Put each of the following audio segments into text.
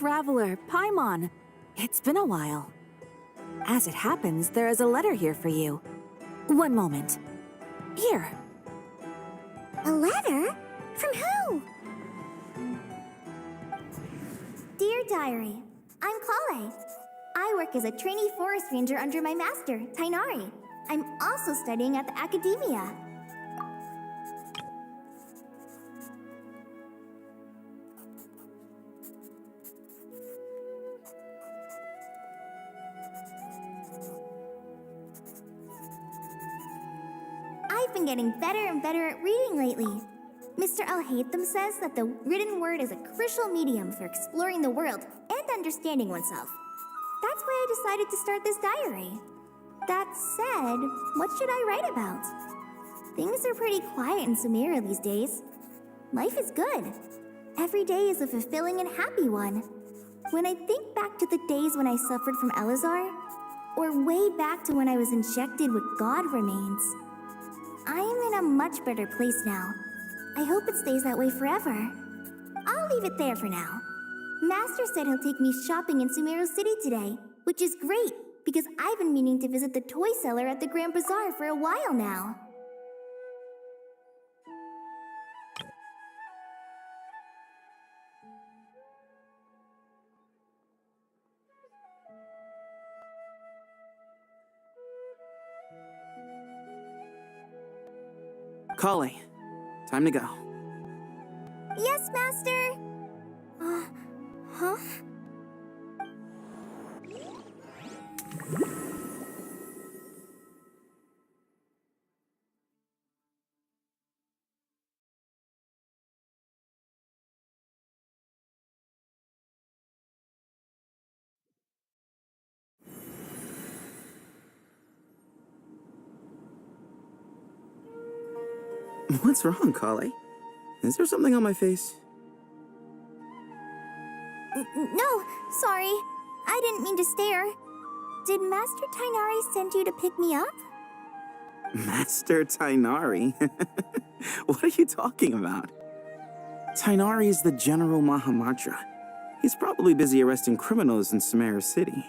Traveler, Paimon. It's been a while. As it happens, there is a letter here for you. One moment. Here. A letter? From who? Dear Diary, I'm Kale. I work as a trainee forest ranger under my master, Tainari. I'm also studying at the academia. I've been getting better and better at reading lately. Mr. Al-Haytham says that the written word is a crucial medium for exploring the world and understanding oneself. That's why I decided to start this diary. That said, what should I write about? Things are pretty quiet in Sumeria these days. Life is good. Every day is a fulfilling and happy one. When I think back to the days when I suffered from Elazar, or way back to when I was injected with God remains, I am in a much better place now. I hope it stays that way forever. I'll leave it there for now. Master said he'll take me shopping in Sumeru City today, which is great, because I've been meaning to visit the toy seller at the Grand Bazaar for a while now. Kale, time to go. Yes, Master! Huh? What's wrong, Kale? Is there something on my face? No, sorry. I didn't mean to stare. Did Master Tainari send you to pick me up? Master Tainari? What are you talking about? Tainari is the General Mahamatra. He's probably busy arresting criminals in Sumeru City.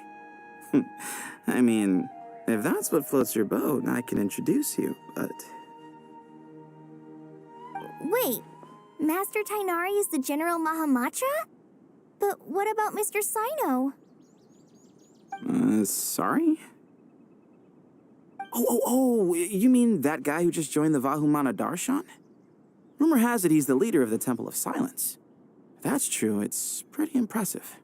I mean, if that's what floats your boat, I can introduce you, but... Wait, Master Tainari is the General Mahamatra? But what about Mr. Sino? Sorry? Oh, you mean that guy who just joined the Vahumana Darshan? Rumor has it he's the leader of the Temple of Silence. If that's true, it's pretty impressive.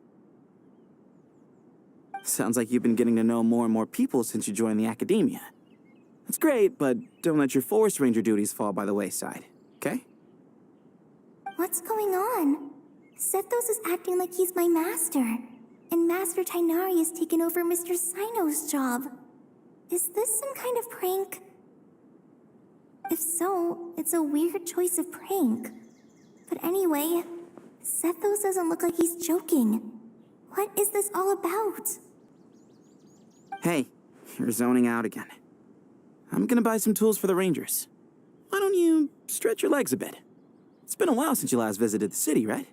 Sounds like you've been getting to know more and more people since you joined the academia. That's great, but don't let your Forest Ranger duties fall by the wayside, okay? What's going on? Sethos is acting like he's my master, and Master Tainari has taken over Mr. Sino's job. Is this some kind of prank? If so, it's a weird choice of prank. But anyway, Sethos doesn't look like he's joking. What is this all about? Hey, you're zoning out again. I'm gonna buy some tools for the Rangers. Why don't you stretch your legs a bit? It's been a while since you last visited the city, right?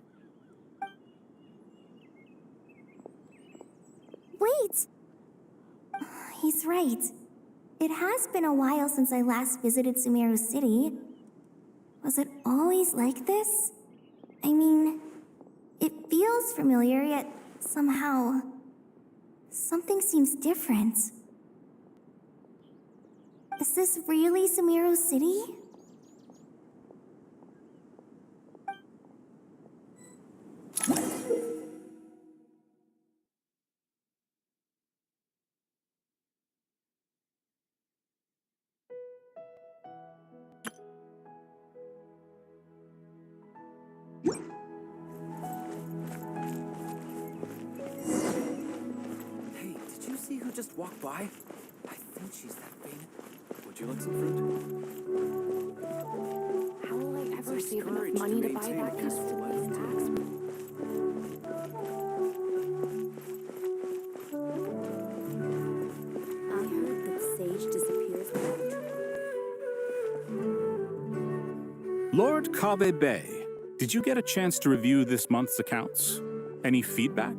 Wait! He's right. It has been a while since I last visited Sumeru City. Was it always like this? I mean, it feels familiar, yet somehow... something seems different. Is this really Sumeru City? Just walk by? I think she's that famous. Would you like some fruit? How will I ever save enough money to buy that custom tax? I heard that Sage disappears without a trail. Lord Kabe Bay, did you get a chance to review this month's accounts? Any feedback?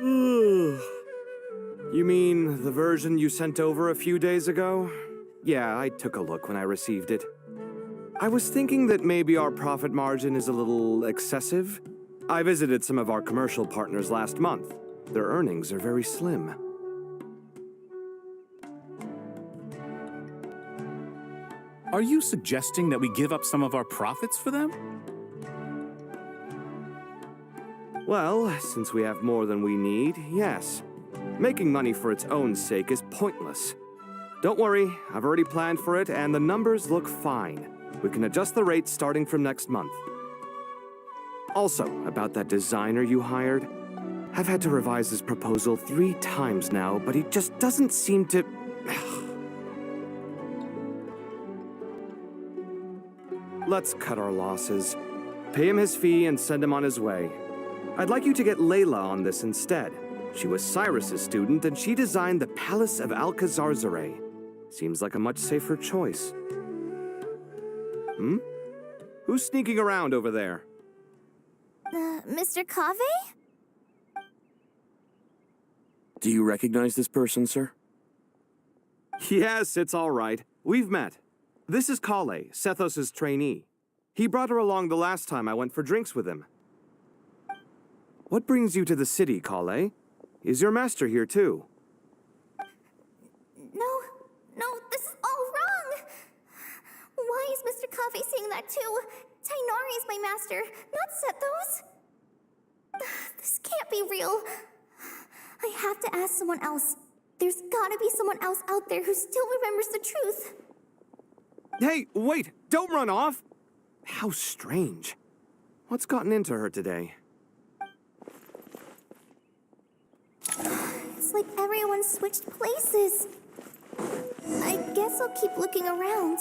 You mean the version you sent over a few days ago? Yeah, I took a look when I received it. I was thinking that maybe our profit margin is a little excessive. I visited some of our commercial partners last month. Their earnings are very slim. Are you suggesting that we give up some of our profits for them? Well, since we have more than we need, yes. Making money for its own sake is pointless. Don't worry, I've already planned for it, and the numbers look fine. We can adjust the rates starting from next month. Also, about that designer you hired, I've had to revise his proposal 3 times now, but he just doesn't seem to... Let's cut our losses. Pay him his fee and send him on his way. I'd like you to get Layla on this instead. She was Cyrus's student, and she designed the Palace of Alcazarzare. Seems like a much safer choice. Who's sneaking around over there? Mr. Cave? Do you recognize this person, sir? Yes, it's all right. We've met. This is Kale, Sethos' trainee. He brought her along the last time I went for drinks with him. What brings you to the city, Kale? Is your master here too? No, this is all wrong! Why is Mr. Cave saying that too? Tainari is my master, not Sethos. This can't be real. I have to ask someone else. There's gotta be someone else out there who still remembers the truth. Hey, wait! Don't run off! How strange. What's gotten into her today? It's like everyone switched places. I guess I'll keep looking around.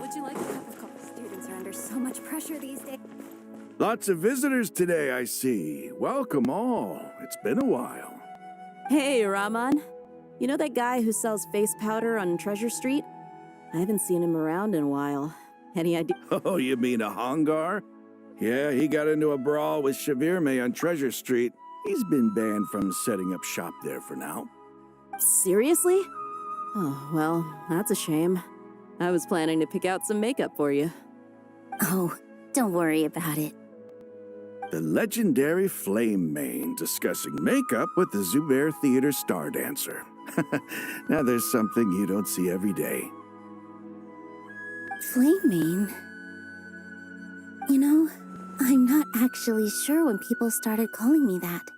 Would you like a cup of coffee? Students are under so much pressure these days. Lots of visitors today, I see. Welcome all. It's been a while. Hey, Rahman. You know that guy who sells face powder on Treasure Street? I haven't seen him around in a while. Any idea? Oh, you mean a Hongar? Yeah, he got into a brawl with Shavirme on Treasure Street. He's been banned from setting up shop there for now. Seriously? Oh, well, that's a shame. I was planning to pick out some makeup for you. Oh, don't worry about it. The legendary Flame Mane discussing makeup with the Zubair Theater star dancer. Now there's something you don't see every day. Flame Mane? You know, I'm not actually sure when people started calling me that.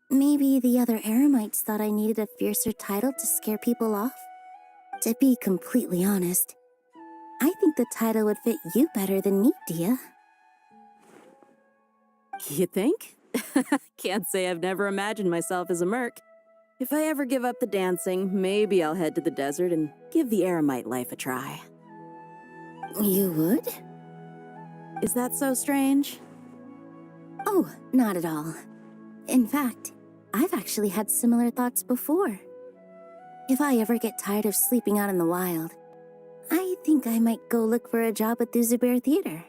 Maybe the other Eremites thought I needed a fiercer title to scare people off? To be completely honest, I think the title would fit you better than me, Dia. You think? Can't say I've never imagined myself as a merc. If I ever give up the dancing, maybe I'll head to the desert and give the Eremite life a try. You would? Is that so strange? Oh, not at all. In fact, I've actually had similar thoughts before. If I ever get tired of sleeping out in the wild, I think I might go look for a job at the Zubair Theater.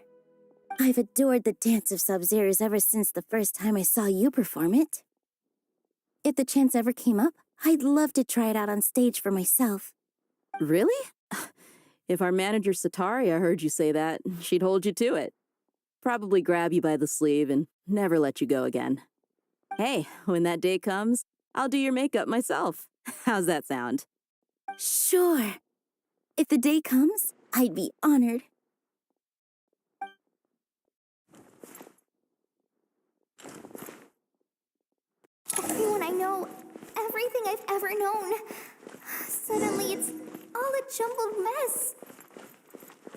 I've adored the dance of Sub-Zeros ever since the first time I saw you perform it. If the chance ever came up, I'd love to try it out on stage for myself. Really? If our manager Sataria heard you say that, she'd hold you to it. Probably grab you by the sleeve and never let you go again. Hey, when that day comes, I'll do your makeup myself. How's that sound? Sure. If the day comes, I'd be honored. Everyone I know, everything I've ever known. Suddenly it's all a jumbled mess.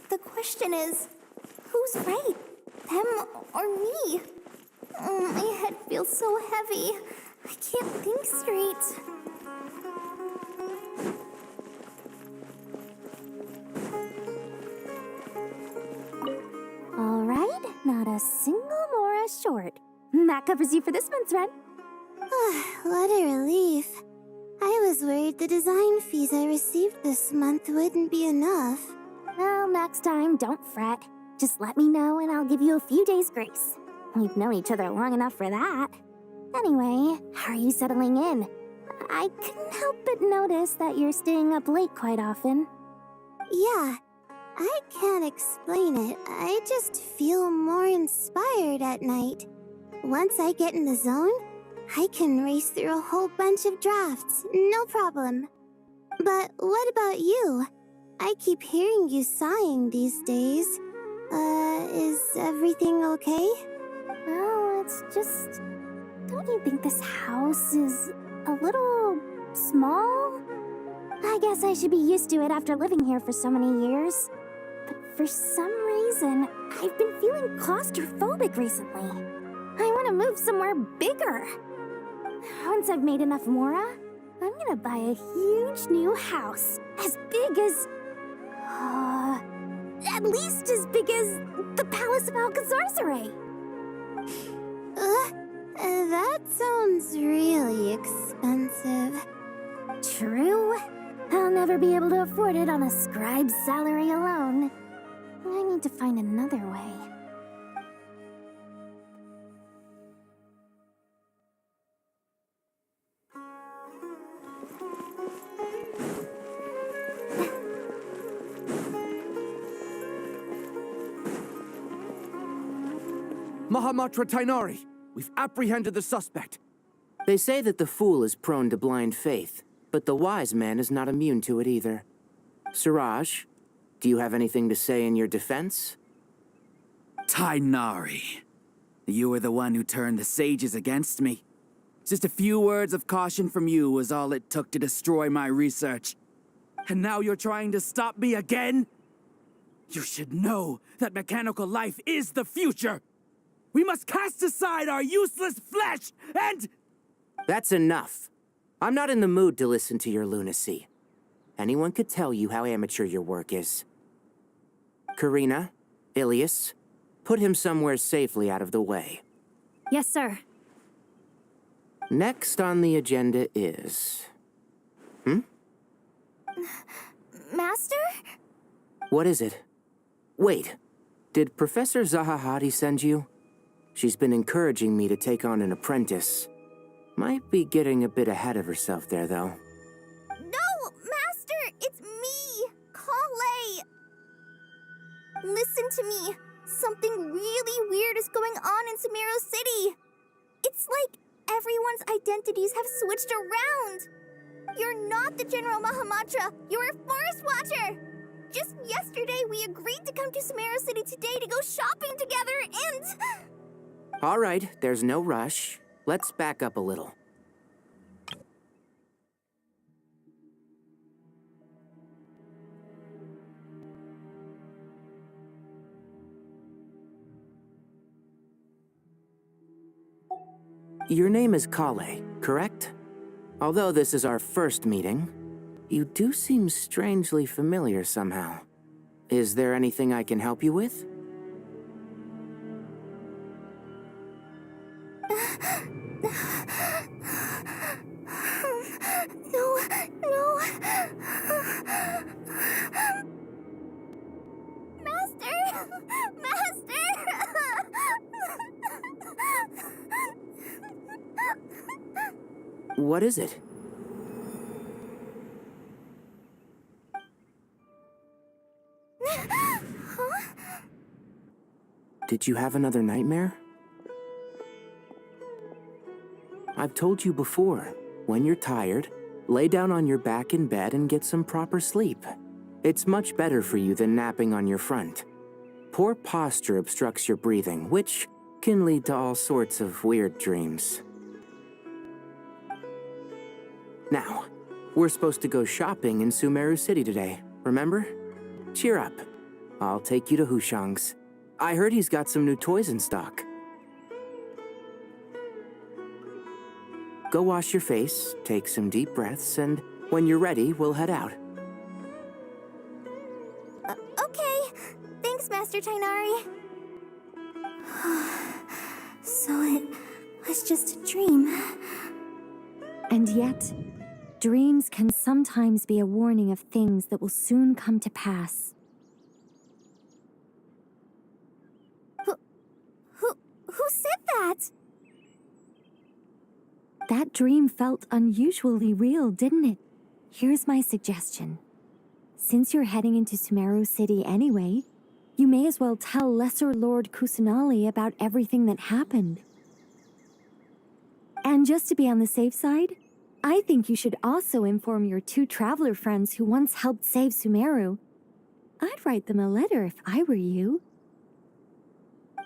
The question is, who's right? Them or me? Oh, my head feels so heavy. I can't think straight. All right, not a single Mora short. That covers you for this month's rent. What a relief. I was worried the design fees I received this month wouldn't be enough. Well, next time, don't fret. Just let me know and I'll give you a few days' grace. We've known each other long enough for that. Anyway, how are you settling in? I couldn't help but notice that you're staying up late quite often. Yeah, I can't explain it. I just feel more inspired at night. Once I get in the zone, I can race through a whole bunch of drafts, no problem. But what about you? I keep hearing you sighing these days. Is everything okay? Well, it's just... Don't you think this house is a little small? I guess I should be used to it after living here for so many years. But for some reason, I've been feeling claustrophobic recently. I want to move somewhere bigger. Once I've made enough Mora, I'm gonna buy a huge new house. As big as... at least as big as the Palace of Alcazarzaray. That sounds really expensive. True. I'll never be able to afford it on a scribe's salary alone. I need to find another way. Mahamatra Tainari, we've apprehended the suspect. They say that the fool is prone to blind faith, but the wise man is not immune to it either. Suraj, do you have anything to say in your defense? Tainari, you were the one who turned the sages against me. Just a few words of caution from you was all it took to destroy my research. And now you're trying to stop me again? You should know that mechanical life is the future. We must cast aside our useless flesh and... That's enough. I'm not in the mood to listen to your lunacy. Anyone could tell you how amateur your work is. Karina, Ilias, put him somewhere safely out of the way. Yes, sir. Next on the agenda is... Master? What is it? Wait, did Professor Zahahati send you? She's been encouraging me to take on an apprentice. Might be getting a bit ahead of herself there, though. No, Master! It's me! Kale! Listen to me. Something really weird is going on in Sumeru City. It's like everyone's identities have switched around. You're not the General Mahamatra. You're a Forest Watcher. Just yesterday, we agreed to come to Sumeru City today to go shopping together and... All right, there's no rush. Let's back up a little. Your name is Kale, correct? Although this is our first meeting, you do seem strangely familiar somehow. Is there anything I can help you with? No. Master! What is it? Did you have another nightmare? I've told you before, when you're tired, lay down on your back in bed and get some proper sleep. It's much better for you than napping on your front. Poor posture obstructs your breathing, which can lead to all sorts of weird dreams. Now, we're supposed to go shopping in Sumeru City today, remember? Cheer up. I'll take you to Hushang's. I heard he's got some new toys in stock. Go wash your face, take some deep breaths, and when you're ready, we'll head out. Okay. Thanks, Master Tainari. So it was just a dream. And yet, Dreams can sometimes be a warning of things that will soon come to pass. Who said that? That dream felt unusually real, didn't it? Here's my suggestion. Since you're heading into Sumeru City anyway, you may as well tell Lesser Lord Kusanali about everything that happened. And just to be on the safe side, I think you should also inform your 2 traveler friends who once helped save Sumeru. I'd write them a letter if I were you.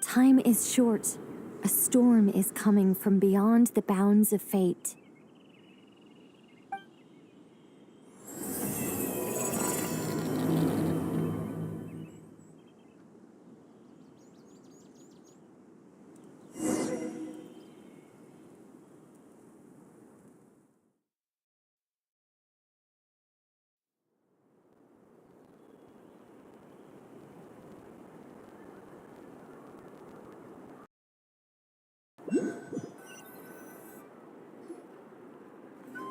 Time is short. A storm is coming from beyond the bounds of fate.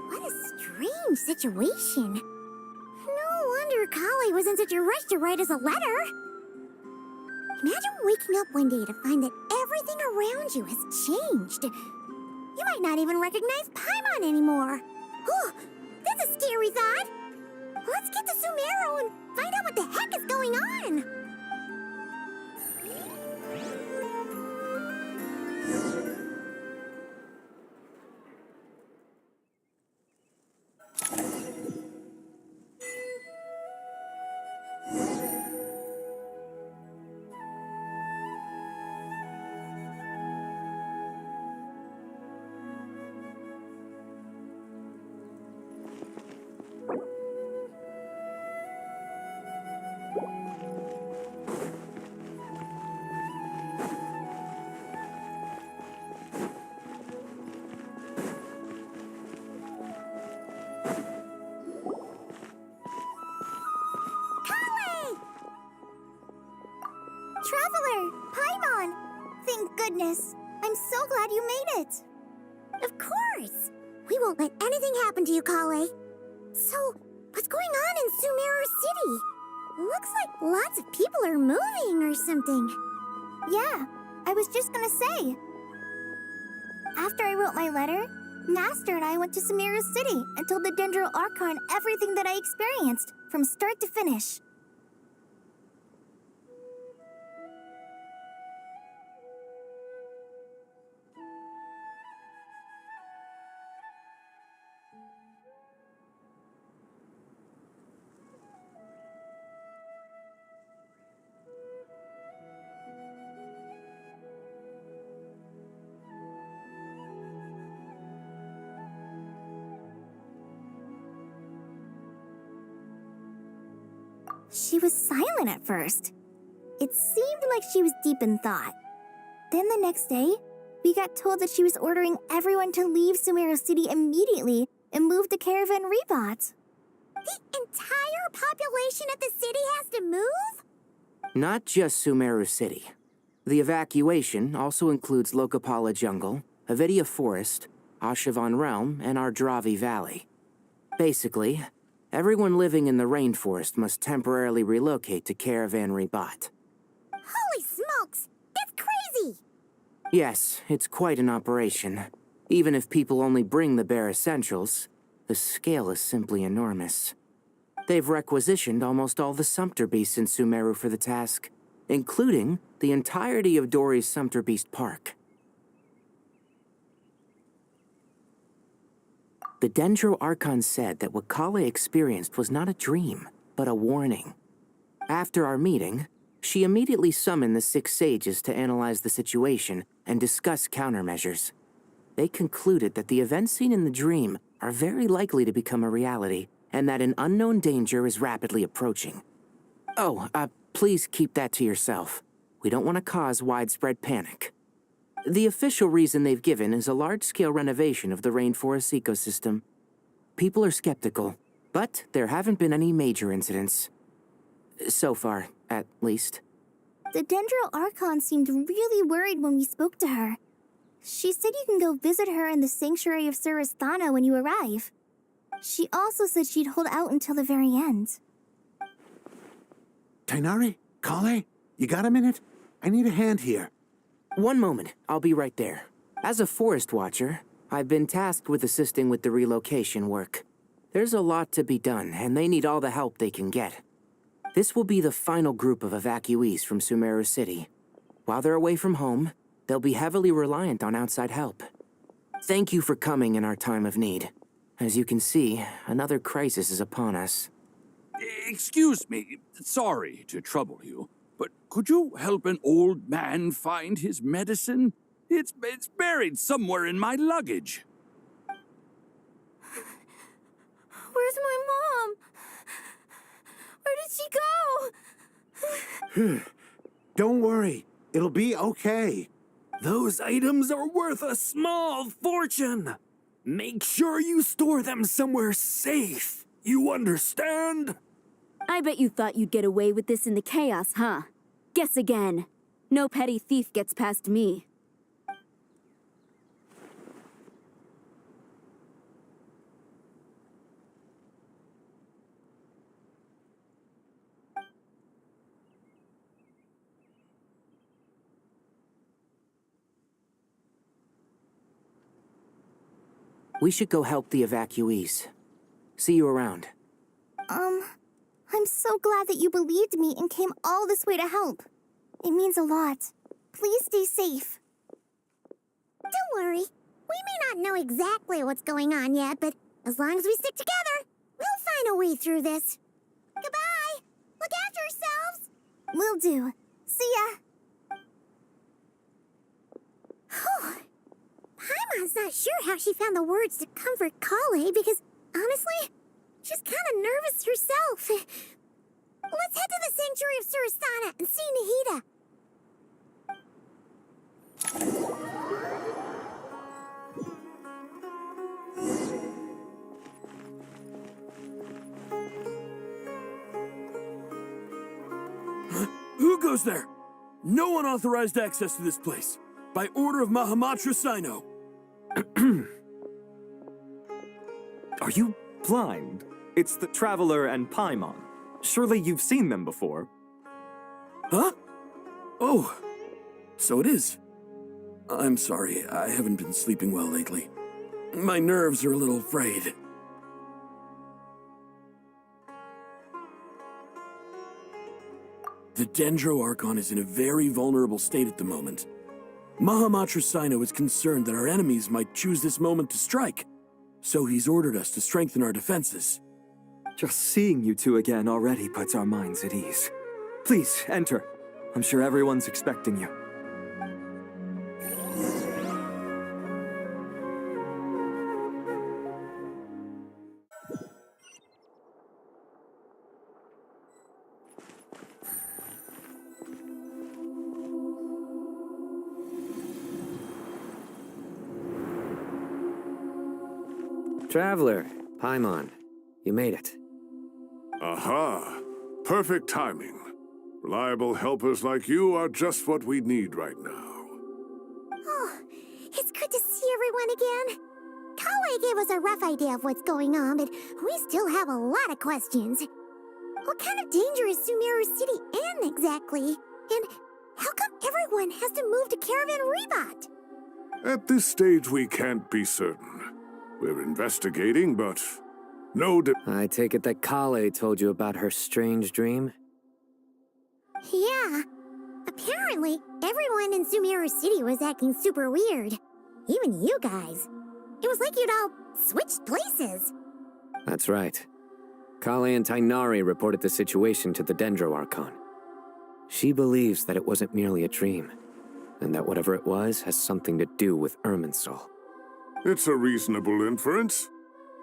What a strange situation. No wonder Kali was in such a rush to write us a letter. Imagine waking up one day to find that everything around you has changed. You might not even recognize Paimon anymore. Oh, that's a scary thought. Let's get to Sumeru and find out what the heck is going on. Traveler! Paimon! Thank goodness. I'm so glad you made it. Of course. We won't let anything happen to you, Kale. So, what's going on in Sumeru City? Looks like lots of people are moving or something. Yeah, I was just gonna say. After I wrote my letter, Master and I went to Sumeru City and told the Dendro Archon everything that I experienced, from start to finish. She was silent at first. It seemed like she was deep in thought. Then the next day, we got told that she was ordering everyone to leave Sumeru City immediately and move to Caravan Rebot. The entire population of the city has to move? Not just Sumeru City. The evacuation also includes Lokapala Jungle, Avidia Forest, Ashavan Realm, and Ardravi Valley. Basically, everyone living in the rainforest must temporarily relocate to Caravan Rebot. Holy smokes! That's crazy! Yes, it's quite an operation. Even if people only bring the bare essentials, the scale is simply enormous. They've requisitioned almost all the Sumpter Beasts in Sumeru for the task, including the entirety of Dory's Sumpter Beast Park. The Dendro Archon said that what Kale experienced was not a dream, but a warning. After our meeting, she immediately summoned the 6 sages to analyze the situation and discuss countermeasures. They concluded that the events seen in the dream are very likely to become a reality, and that an unknown danger is rapidly approaching. Oh, please keep that to yourself. We don't want to cause widespread panic. The official reason they've given is a large-scale renovation of the rainforest ecosystem. People are skeptical, but there haven't been any major incidents. So far, at least. The Dendro Archon seemed really worried when we spoke to her. She said you can go visit her in the Sanctuary of Surasthana when you arrive. She also said she'd hold out until the very end. Tainari? Kale? You got a minute? I need a hand here. One moment, I'll be right there. As a forest watcher, I've been tasked with assisting with the relocation work. There's a lot to be done, and they need all the help they can get. This will be the final group of evacuees from Sumeru City. While they're away from home, they'll be heavily reliant on outside help. Thank you for coming in our time of need. As you can see, another crisis is upon us. Excuse me, sorry to trouble you, but could you help an old man find his medicine? It's buried somewhere in my luggage. Where's my mom? Where did she go? Don't worry. It'll be okay. Those items are worth a small fortune. Make sure you store them somewhere safe. You understand? I bet you thought you'd get away with this in the chaos, huh? Guess again. No petty thief gets past me. We should go help the evacuees. See you around. I'm so glad that you believed me and came all this way to help. It means a lot. Please stay safe. Don't worry. We may not know exactly what's going on yet, but as long as we stick together, we'll find a way through this. Goodbye. Look after yourselves. Will do. See ya. Paimon's not sure how she found the words to comfort Kale because, honestly, she's kind of nervous herself. Let's head to the Sanctuary of Surasana and see Nahida. Who goes there? No one authorized access to this place. By order of Mahamatra Sino. Are you blind? It's the Traveler and Paimon. Surely you've seen them before. Huh? Oh, so it is. I'm sorry, I haven't been sleeping well lately. My nerves are a little frayed. The Dendro Archon is in a very vulnerable state at the moment. Mahamatra Sino is concerned that our enemies might choose this moment to strike, so he's ordered us to strengthen our defenses. Just seeing you two again already puts our minds at ease. Please, enter. I'm sure everyone's expecting you. Traveler, Paimon, you made it. Aha! Perfect timing. Reliable helpers like you are just what we need right now. Oh, it's good to see everyone again. Kale gave us a rough idea of what's going on, but we still have a lot of questions. What kind of danger is Sumeru City in exactly? And how come everyone has to move to Caravan Rebot? At this stage, we can't be certain. We're investigating, but no. I take it that Kale told you about her strange dream? Yeah. Apparently, everyone in Sumeru City was acting super weird. Even you guys. It was like you'd all switched places. That's right. Kale and Tainari reported the situation to the Dendro Archon. She believes that it wasn't merely a dream, and that whatever it was has something to do with Irminsul. It's a reasonable inference.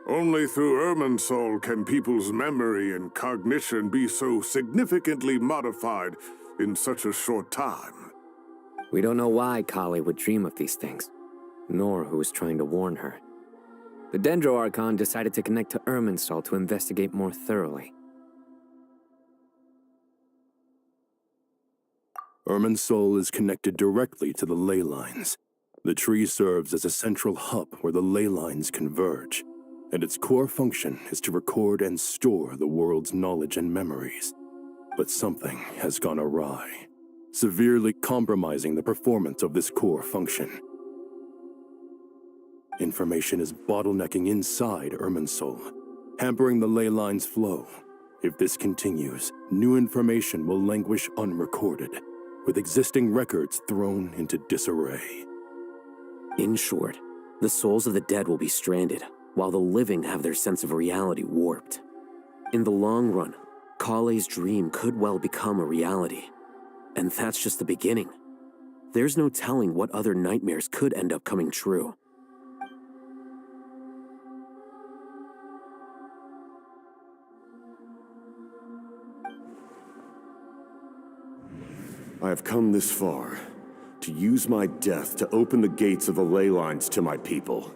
Only through Irminsul can people's memory and cognition be so significantly modified in such a short time. We don't know why Kale would dream of these things, nor who was trying to warn her. The Dendro Archon decided to connect to Irminsul to investigate more thoroughly. Irminsul is connected directly to the ley lines. The tree serves as a central hub where the ley lines converge, and its core function is to record and store the world's knowledge and memories. But something has gone awry, severely compromising the performance of this core function. Information is bottlenecking inside Irminsul, hampering the ley line's flow. If this continues, new information will languish unrecorded, with existing records thrown into disarray. In short, the souls of the dead will be stranded, while the living have their sense of reality warped. In the long run, Kale's dream could well become a reality. And that's just the beginning. There's no telling what other nightmares could end up coming true. I have come this far to use my death to open the gates of the ley lines to my people.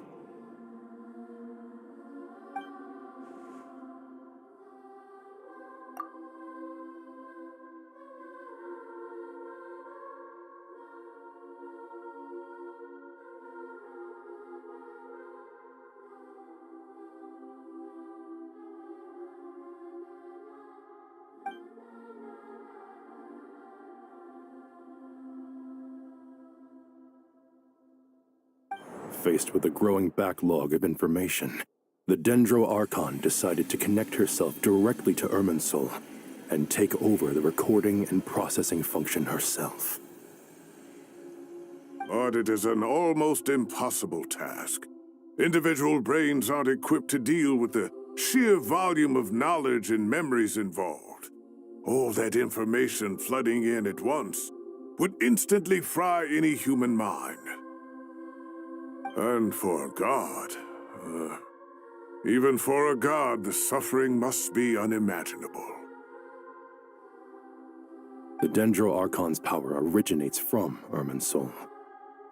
Faced with a growing backlog of information, the Dendro Archon decided to connect herself directly to Irminsul and take over the recording and processing function herself. But it is an almost impossible task. Individual brains aren't equipped to deal with the sheer volume of knowledge and memories involved. All that information flooding in at once would instantly fry any human mind. And for a god, even for a god, the suffering must be unimaginable. The Dendro Archon's power originates from Irminsul.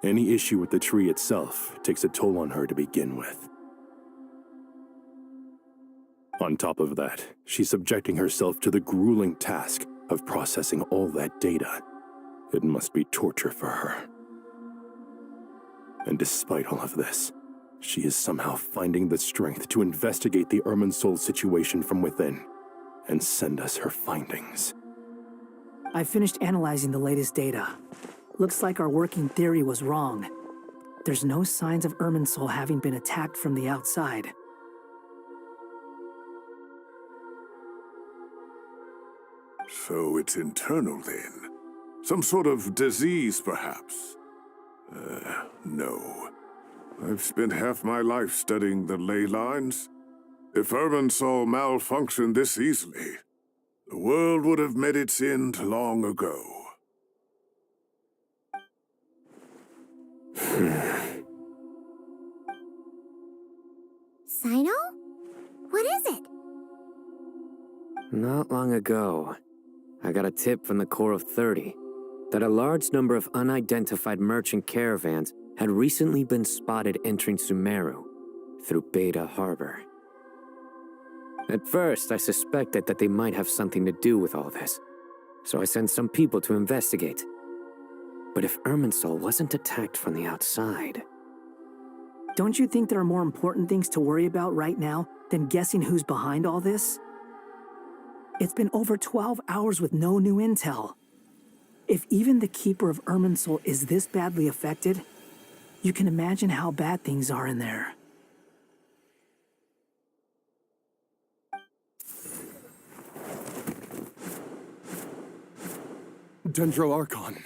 Any issue with the tree itself takes a toll on her to begin with. On top of that, she's subjecting herself to the grueling task of processing all that data. It must be torture for her. And despite all of this, she is somehow finding the strength to investigate the Irminsul situation from within and send us her findings. I finished analyzing the latest data. Looks like our working theory was wrong. There's no signs of Irminsul having been attacked from the outside. So it's internal then? Some sort of disease, perhaps? No. I've spent half my life studying the ley lines. If Irminsul malfunctioned this easily, the world would have met its end long ago. Sino? What is it? Not long ago, I got a tip from the Core of 30 that a large number of unidentified merchant caravans had recently been spotted entering Sumeru through Beta Harbor. At first, I suspected that they might have something to do with all this, so I sent some people to investigate. But if Irminsul wasn't attacked from the outside... Don't you think there are more important things to worry about right now than guessing who's behind all this? It's been over 12 hours with no new intel. If even the Keeper of Irminsul is this badly affected, you can imagine how bad things are in there. Dendro Archon.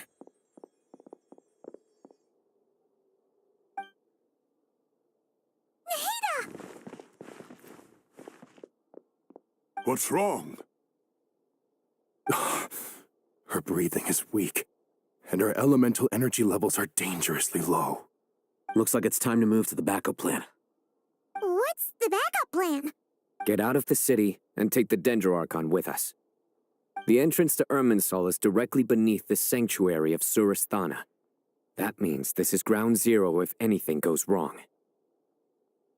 What's wrong? Her breathing is weak, and her elemental energy levels are dangerously low. Looks like it's time to move to the backup plan. What's the backup plan? Get out of the city and take the Dendro Archon with us. The entrance to Irminsul is directly beneath the sanctuary of Surasthana. That means this is ground zero if anything goes wrong.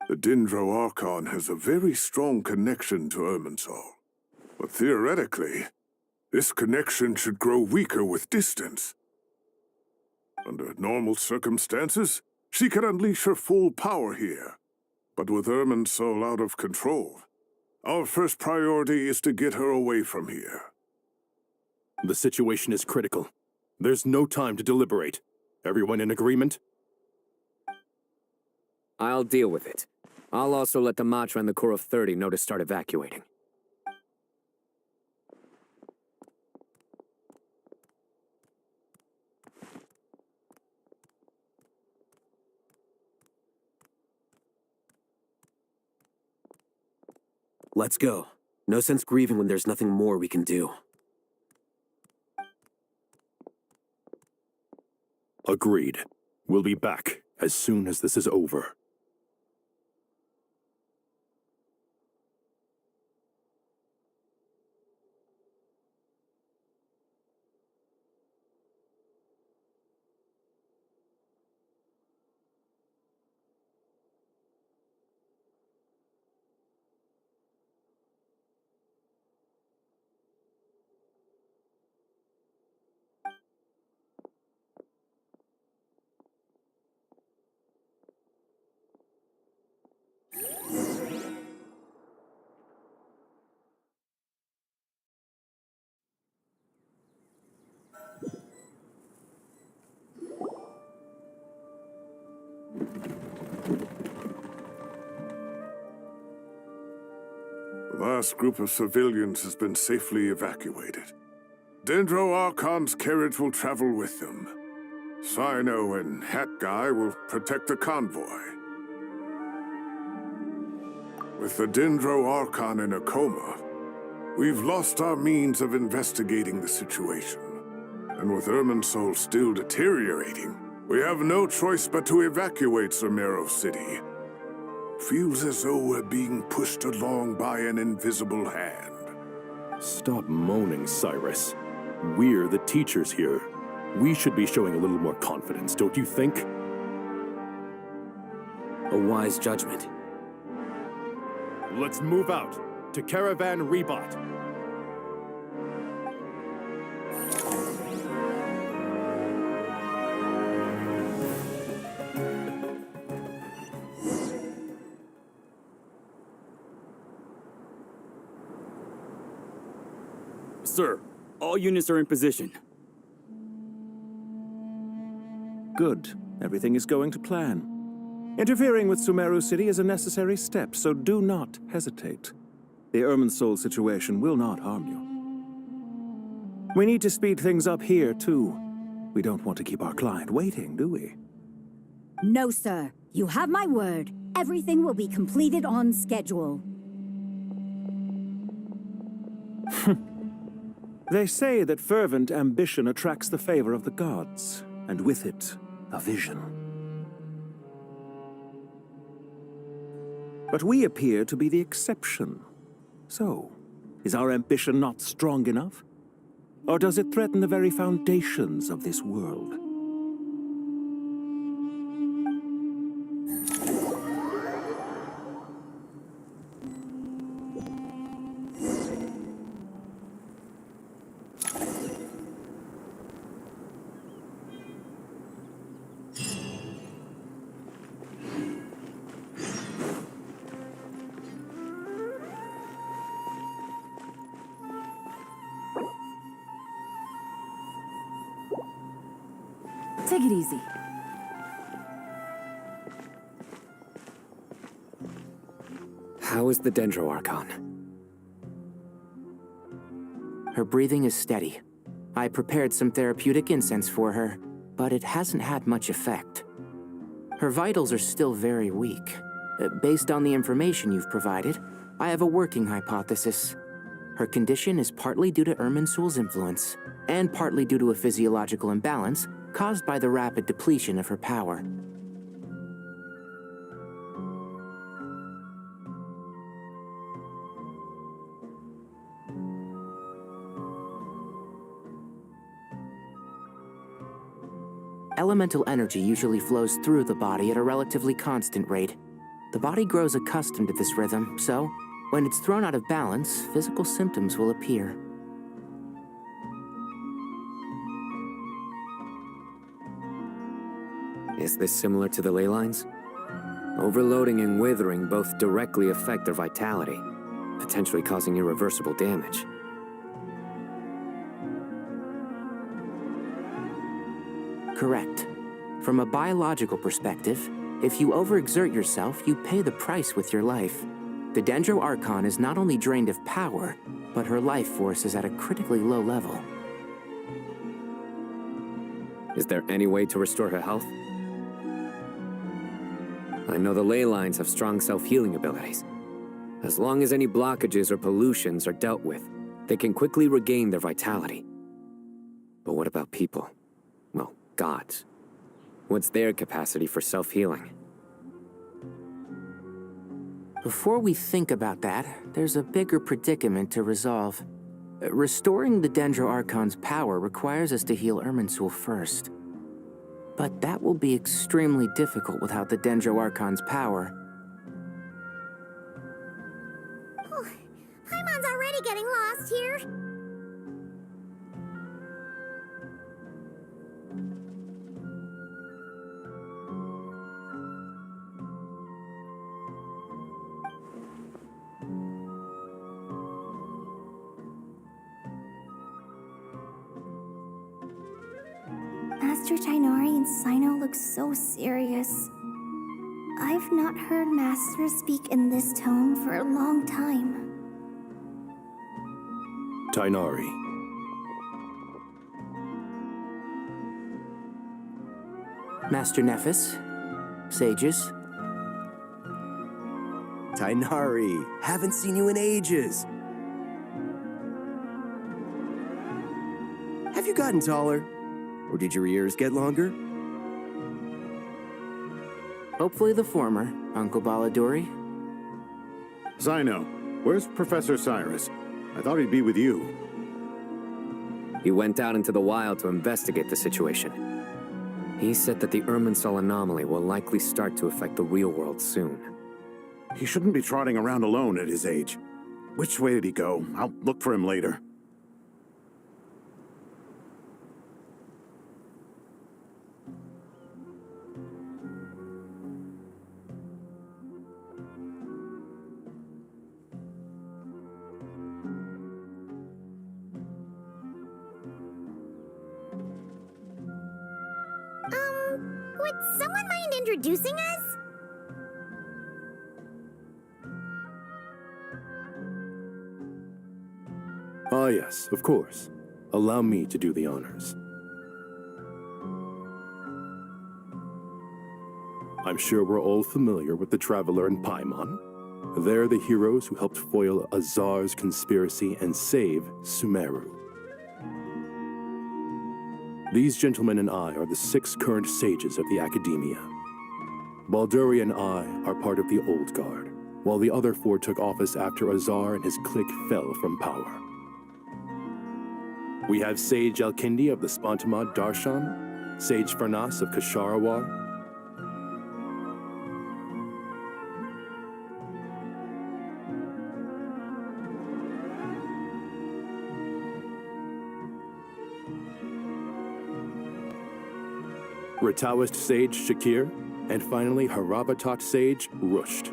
The Dendro Archon has a very strong connection to Irminsul. But theoretically, this connection should grow weaker with distance. Under normal circumstances, she could unleash her full power here. But with Irminsul out of control, our first priority is to get her away from here. The situation is critical. There's no time to deliberate. Everyone in agreement? I'll deal with it. I'll also let the Matra and the Core of 30 know to start evacuating. Let's go. No sense grieving when there's nothing more we can do. Agreed. We'll be back as soon as this is over. The last group of civilians has been safely evacuated. Dendro Archon's carriage will travel with them. Sino and Hat Guy will protect the convoy. With the Dendro Archon in a coma, we've lost our means of investigating the situation. And with Irminsul still deteriorating, we have no choice but to evacuate Somero City. Feels as though we're being pushed along by an invisible hand. Stop moaning, Cyrus. We're the teachers here. We should be showing a little more confidence, don't you think? A wise judgment. Let's move out to Caravan Rebot. Sir, all units are in position. Good. Everything is going to plan. Interfering with Sumeru City is a necessary step, so do not hesitate. The Irminsul situation will not harm you. We need to speed things up here, too. We don't want to keep our client waiting, do we? No, sir. You have my word. Everything will be completed on schedule. They say that fervent ambition attracts the favor of the gods, and with it, a vision. But we appear to be the exception. So, is our ambition not strong enough? Or does it threaten the very foundations of this world? Take it easy. How is the Dendro Archon? Her breathing is steady. I prepared some therapeutic incense for her, but it hasn't had much effect. Her vitals are still very weak. Based on the information you've provided, I have a working hypothesis. Her condition is partly due to Irminsul's influence, and partly due to a physiological imbalance caused by the rapid depletion of her power. Elemental energy usually flows through the body at a relatively constant rate. The body grows accustomed to this rhythm, so when it's thrown out of balance, physical symptoms will appear. Is this similar to the ley lines? Overloading and withering both directly affect their vitality, potentially causing irreversible damage. Correct. From a biological perspective, if you overexert yourself, you pay the price with your life. The Dendro Archon is not only drained of power, but her life force is at a critically low level. Is there any way to restore her health? I know the ley lines have strong self-healing abilities. As long as any blockages or pollutions are dealt with, they can quickly regain their vitality. But what about people? Well, gods. What's their capacity for self-healing? Before we think about that, there's a bigger predicament to resolve. Restoring the Dendro Archon's power requires us to heal Irminsul first. But that will be extremely difficult without the Dendro Archon's power. Oh, Paimon's already getting lost here. Master Tainari and Sino look so serious. I've not heard Master speak in this tone for a long time. Tainari. Master Nephis, sages. Tainari, haven't seen you in ages. Have you gotten taller? Or did your ears get longer? Hopefully the former, Uncle Baladuri. Zino, where's Professor Cyrus? I thought he'd be with you. He went out into the wild to investigate the situation. He said that the Irminsul anomaly will likely start to affect the real world soon. He shouldn't be trotting around alone at his age. Which way did he go? I'll look for him later. Would someone mind introducing us? Ah, yes, of course. Allow me to do the honors. I'm sure we're all familiar with the Traveler and Paimon. They're the heroes who helped foil Azar's conspiracy and save Sumeru. These gentlemen and I are the 6 current sages of the Academia. Balduri and I are part of the Old Guard, while the other 4 took office after Azar and his clique fell from power. We have Sage Alkindi of the Spantamad Darshan, Sage Farnas of Kasharawar, Rataoist Sage Shakir, and finally Harabatot Sage Rusht.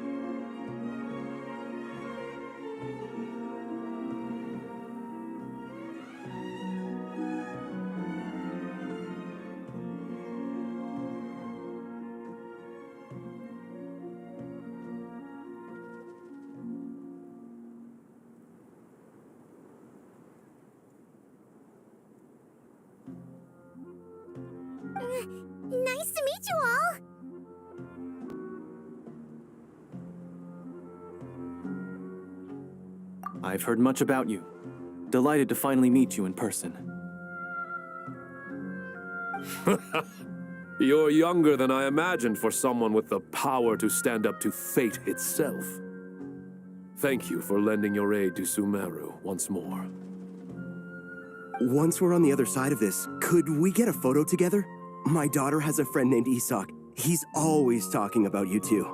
Nice to meet you all! I've heard much about you. Delighted to finally meet you in person. You're younger than I imagined for someone with the power to stand up to fate itself. Thank you for lending your aid to Sumeru once more. Once we're on the other side of this, could we get a photo together? My daughter has a friend named Isak. He's always talking about you two.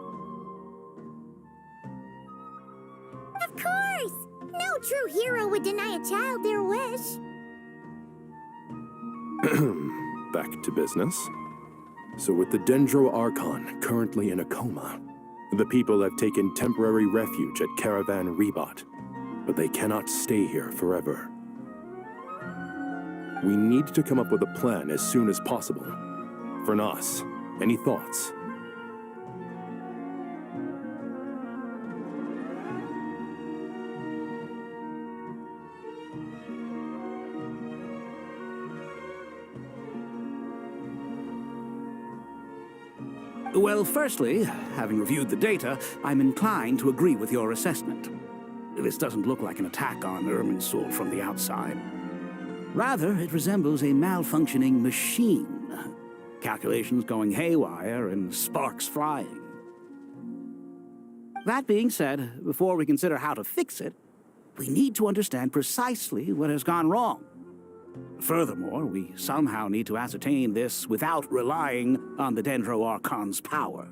Of course! No true hero would deny a child their wish. Back to business. So with the Dendro Archon currently in a coma, The people have taken temporary refuge at Caravan Rebot, but they cannot stay here forever. We need to come up with a plan as soon as possible. Fernas, any thoughts? Well, firstly, having reviewed the data, I'm inclined to agree with your assessment. This doesn't look like an attack on Irminsul from the outside. Rather, it resembles a malfunctioning machine. Calculations going haywire and sparks flying. That being said, before we consider how to fix it, we need to understand precisely what has gone wrong. Furthermore, we somehow need to ascertain this without relying on the Dendro Archon's power.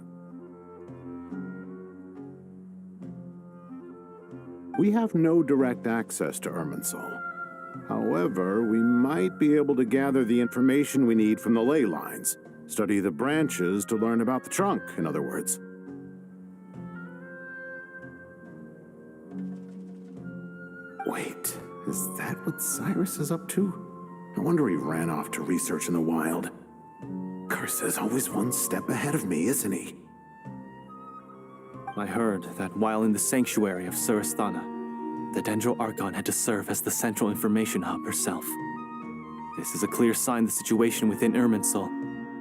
We have no direct access to Irminsul. However, we might be able to gather the information we need from the ley lines. Study the branches to learn about the trunk, in other words. Wait, is that what Cyrus is up to? No wonder he ran off to research in the wild. Curse's always one step ahead of me, isn't he? I heard that while in the sanctuary of Surasthana, the Dendro Archon had to serve as the central information hub herself. This is a clear sign the situation within Irminsul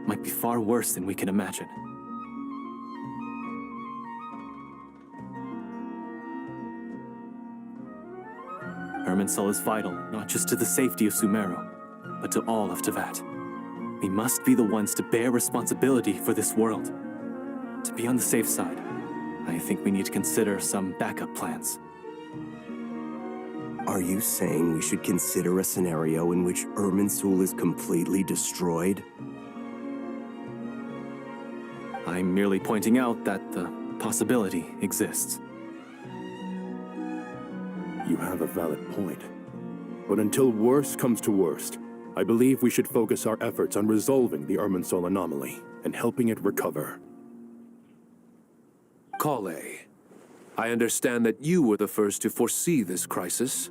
might be far worse than we can imagine. Irminsul is vital not just to the safety of Sumeru, but to all of Teyvat. We must be the ones to bear responsibility for this world. To be on the safe side, I think we need to consider some backup plans. Are you saying we should consider a scenario in which Irminsul is completely destroyed? I'm merely pointing out that the possibility exists. You have a valid point. But until worst comes to worst, I believe we should focus our efforts on resolving the Irminsul anomaly and helping it recover. Kale, I understand that you were the first to foresee this crisis.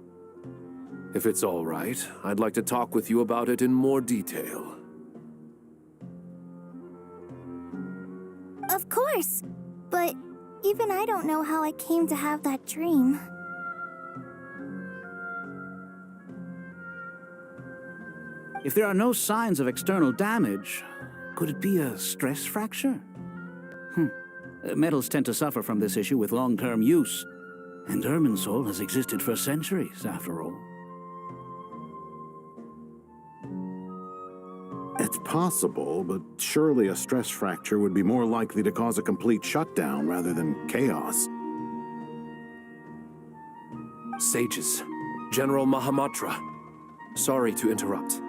If it's all right, I'd like to talk with you about it in more detail. Of course, but even I don't know how I came to have that dream. If there are no signs of external damage, could it be a stress fracture? Metals tend to suffer from this issue with long-term use, and Irminsul has existed for centuries, after all. It's possible, but surely a stress fracture would be more likely to cause a complete shutdown rather than chaos. Sages, General Mahamatra, sorry to interrupt,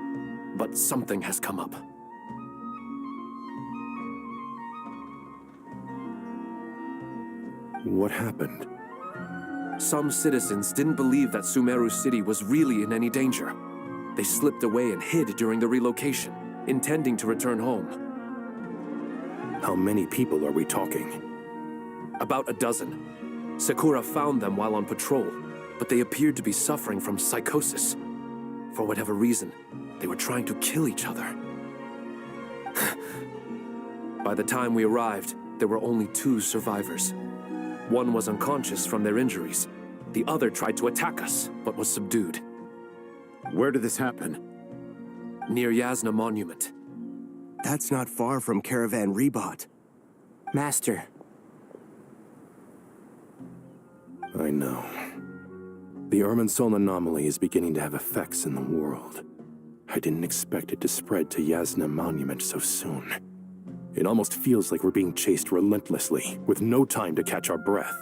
but something has come up. What happened? Some citizens didn't believe that Sumeru City was really in any danger. They slipped away and hid during the relocation, intending to return home. How many people are we talking? About a dozen. Sakura found them while on patrol, but they appeared to be suffering from psychosis. For whatever reason, they were trying to kill each other. By the time we arrived, there were only 2 survivors. One was unconscious from their injuries. The other tried to attack us, but was subdued. Where did this happen? Near Yasna Monument. That's not far from Caravan Rebot. Master. I know. The Irminsul anomaly is beginning to have effects in the world. I didn't expect it to spread to Yasna Monument so soon. It almost feels like we're being chased relentlessly, with no time to catch our breath.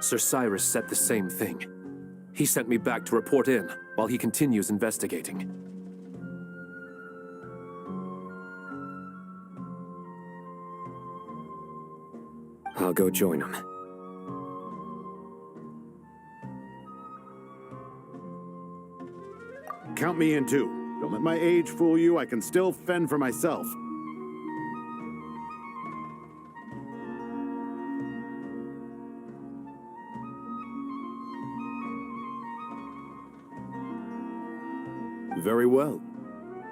Sir Cyrus said the same thing. He sent me back to report in, while he continues investigating. I'll go join him. Count me in too. Don't let my age fool you, I can still fend for myself. Very well.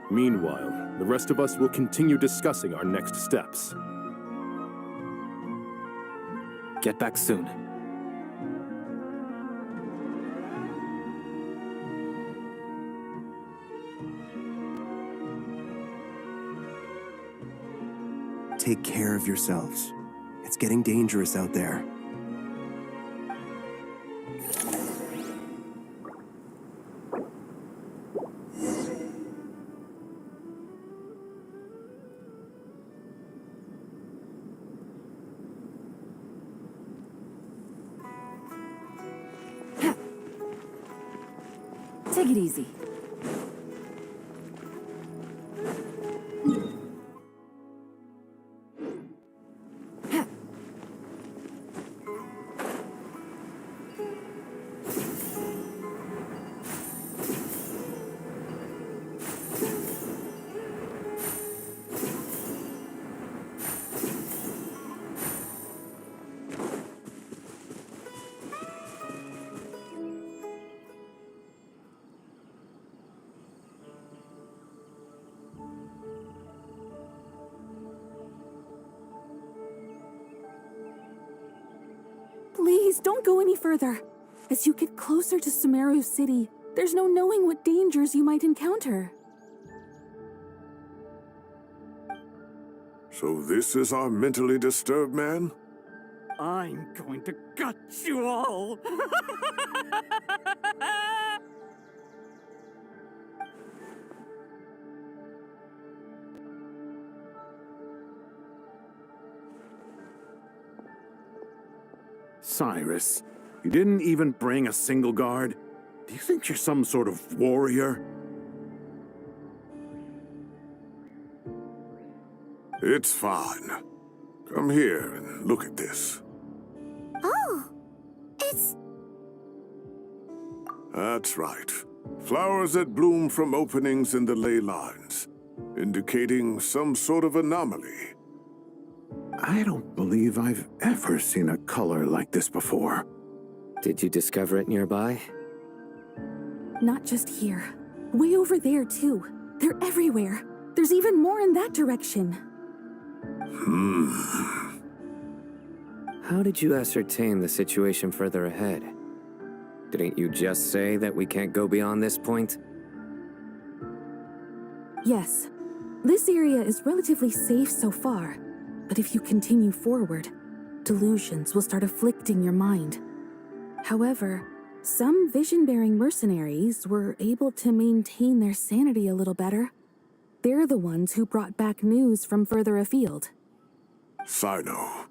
Meanwhile, the rest of us will continue discussing our next steps. Get back soon. Take care of yourselves. It's getting dangerous out there. Take it easy. Please, don't go any further. As you get closer to Sumeru City, there's no knowing what dangers you might encounter. So this is our mentally disturbed man? I'm going to gut you all! Cyrus, you didn't even bring a single guard? Do you think you're some sort of warrior? It's fine. Come here and look at this. Oh, it's... That's right. Flowers that bloom from openings in the ley lines, indicating some sort of anomaly. I don't believe I've ever seen a color like this before. Did you discover it nearby? Not just here. Way over there, too. They're everywhere. There's even more in that direction. How did you ascertain the situation further ahead? Didn't you just say that we can't go beyond this point? Yes. This area is relatively safe so far. But if you continue forward, delusions will start afflicting your mind. However, some vision-bearing mercenaries were able to maintain their sanity a little better. They're the ones who brought back news from further afield. Sino,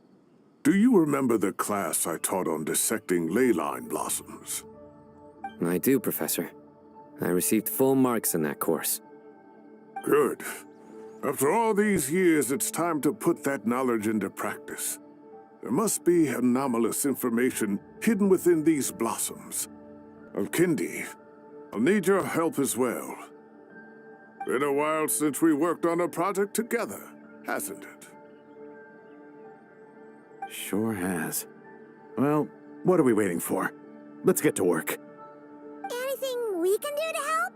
do you remember the class I taught on dissecting ley line blossoms? I do, Professor. I received full marks in that course. Good. After all these years, it's time to put that knowledge into practice. There must be anomalous information hidden within these blossoms. Alkindi, I'll need your help as well. Been a while since we worked on a project together, hasn't it? Sure has. Well, what are we waiting for? Let's get to work. Anything we can do to help?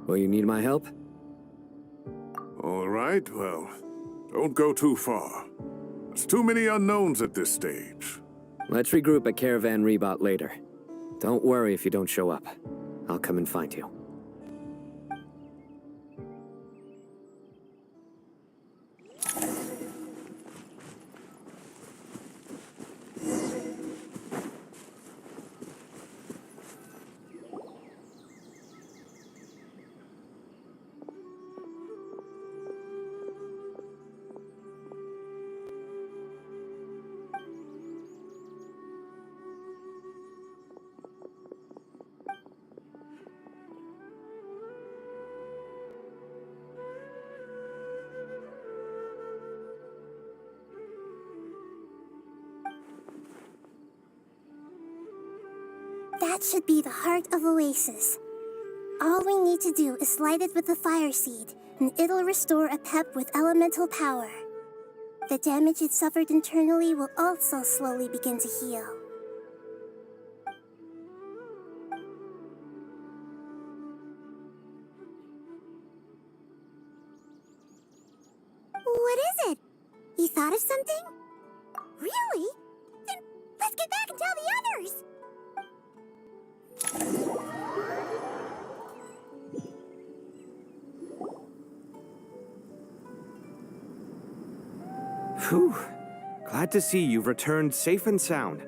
Will you need my help? All right, well, don't go too far. There's too many unknowns at this stage. Let's regroup at Caravan Rebot later. Don't worry if you don't show up. I'll come and find you. That should be the heart of Oasis. All we need to do is light it with the fire seed, and it'll restore a pep with elemental power. The damage it suffered internally will also slowly begin to heal. What is it? You thought of something? Really? Then let's get back and tell the others! Whew. Glad to see you've returned safe and sound.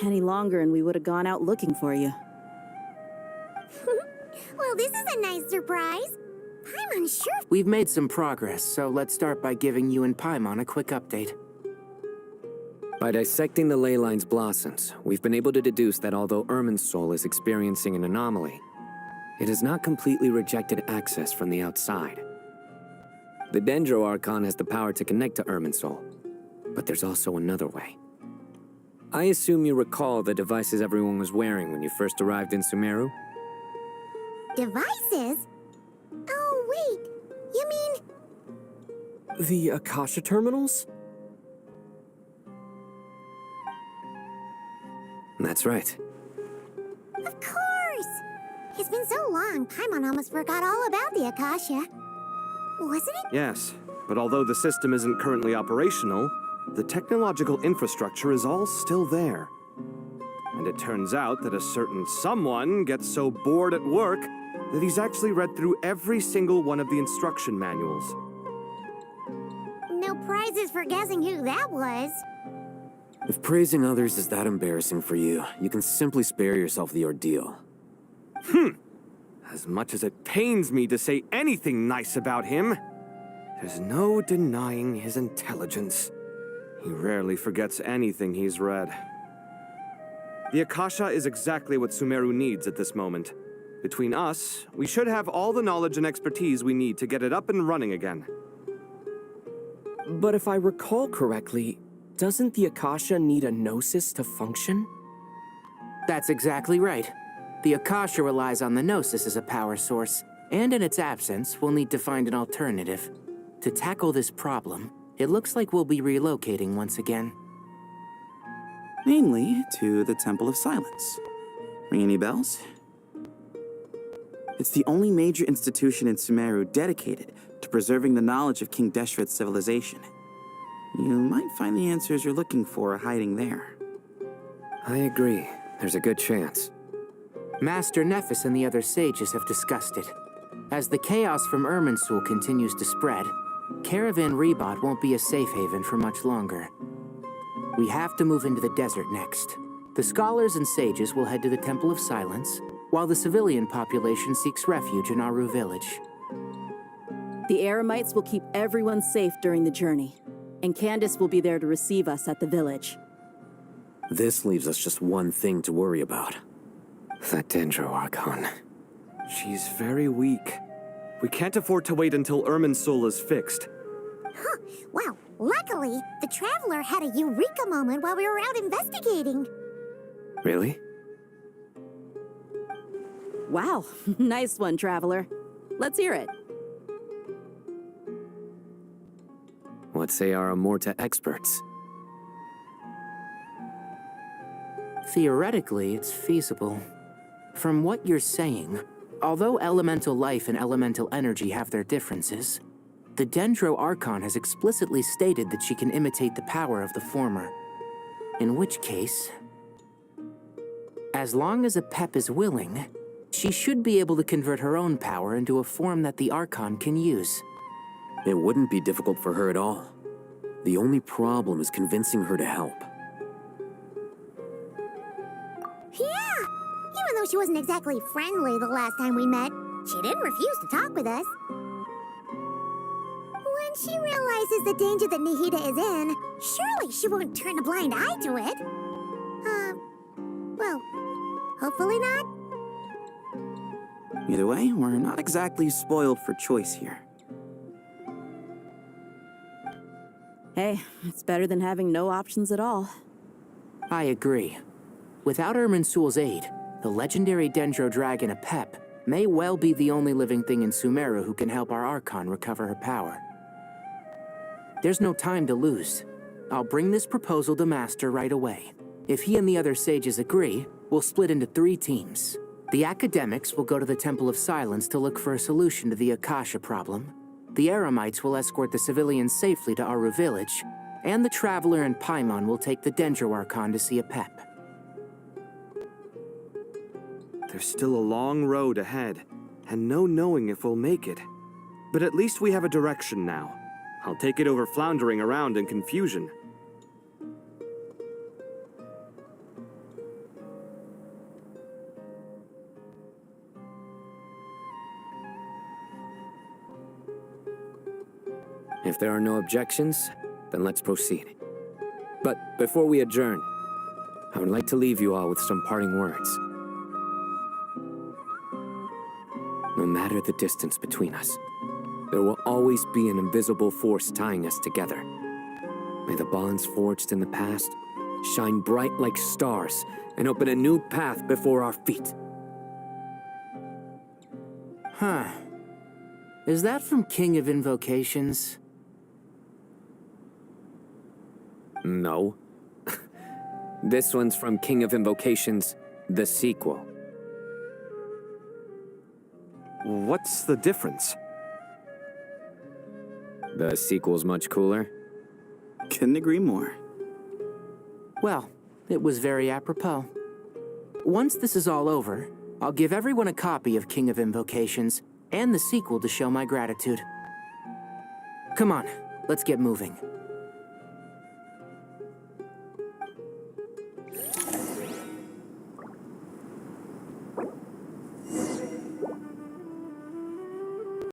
Any longer and we would have gone out looking for you. Well, this is a nice surprise. I'm unsure. We've made some progress, so let's start by giving you and Paimon a quick update. By dissecting the ley line's blossoms, we've been able to deduce that although Irminsul is experiencing an anomaly, it has not completely rejected access from the outside. The Dendro Archon has the power to connect to Irminsul, but there's also another way. I assume you recall the devices everyone was wearing when you first arrived in Sumeru? Devices? Oh, wait. You mean... The Akasha terminals? That's right. Of course! It's been so long, Paimon almost forgot all about the Akasha. Wasn't it? Yes, but although the system isn't currently operational, the technological infrastructure is all still there. And it turns out that a certain someone gets so bored at work that he's actually read through every single one of the instruction manuals. No prizes for guessing who that was. If praising others is that embarrassing for you, you can simply spare yourself the ordeal. As much as it pains me to say anything nice about him, there's no denying his intelligence. He rarely forgets anything he's read. The Akasha is exactly what Sumeru needs at this moment. Between us, we should have all the knowledge and expertise we need to get it up and running again. But if I recall correctly, doesn't the Akasha need a Gnosis to function? That's exactly right. The Akasha relies on the Gnosis as a power source, and in its absence, we'll need to find an alternative. To tackle this problem, it looks like we'll be relocating once again. Mainly to the Temple of Silence. Ring any bells? It's the only major institution in Sumeru dedicated to preserving the knowledge of King Deshret's civilization. You might find the answers you're looking for hiding there. I agree. There's a good chance. Master Nephis and the other sages have discussed it. As the chaos from Irminsul continues to spread, Caravan Rebot won't be a safe haven for much longer. We have to move into the desert next. The scholars and sages will head to the Temple of Silence, while the civilian population seeks refuge in Aru village. The Eremites will keep everyone safe during the journey, and Candace will be there to receive us at the village. This leaves us just one thing to worry about. That Dendro Archon. She's very weak. We can't afford to wait until Irminsul is fixed. Huh. Well, luckily, the Traveler had a eureka moment while we were out investigating. Really? Wow, nice one, Traveler. Let's hear it. What say our Amorta experts? Theoretically, it's feasible. From what you're saying, although elemental life and elemental energy have their differences, the Dendro Archon has explicitly stated that she can imitate the power of the former. In which case, as long as a Pep is willing, she should be able to convert her own power into a form that the Archon can use. It wouldn't be difficult for her at all. The only problem is convincing her to help. Yeah! Even though she wasn't exactly friendly the last time we met, she didn't refuse to talk with us. When she realizes the danger that Nihida is in, surely she won't turn a blind eye to it. Well, hopefully not. Either way, we're not exactly spoiled for choice here. Hey, it's better than having no options at all. I agree. Without Irminsul's aid, the legendary Dendro Dragon Apep may well be the only living thing in Sumeru who can help our Archon recover her power. There's no time to lose. I'll bring this proposal to Master right away. If he and the other sages agree, we'll split into 3 teams. The academics will go to the Temple of Silence to look for a solution to the Akasha problem. The Eremites will escort the civilians safely to Aru village, and the Traveler and Paimon will take the Dendro Archon to see Apep. There's still a long road ahead, and no knowing if we'll make it. But at least we have a direction now. I'll take it over floundering around in confusion. If there are no objections, then let's proceed. But before we adjourn, I would like to leave you all with some parting words. No matter the distance between us, there will always be an invisible force tying us together. May the bonds forged in the past shine bright like stars and open a new path before our feet. Huh. Is that from King of Invocations? No. This one's from King of Invocations, the sequel. What's the difference? The sequel's much cooler. Couldn't agree more. Well, it was very apropos. Once this is all over, I'll give everyone a copy of King of Invocations and the sequel to show my gratitude. Come on, let's get moving.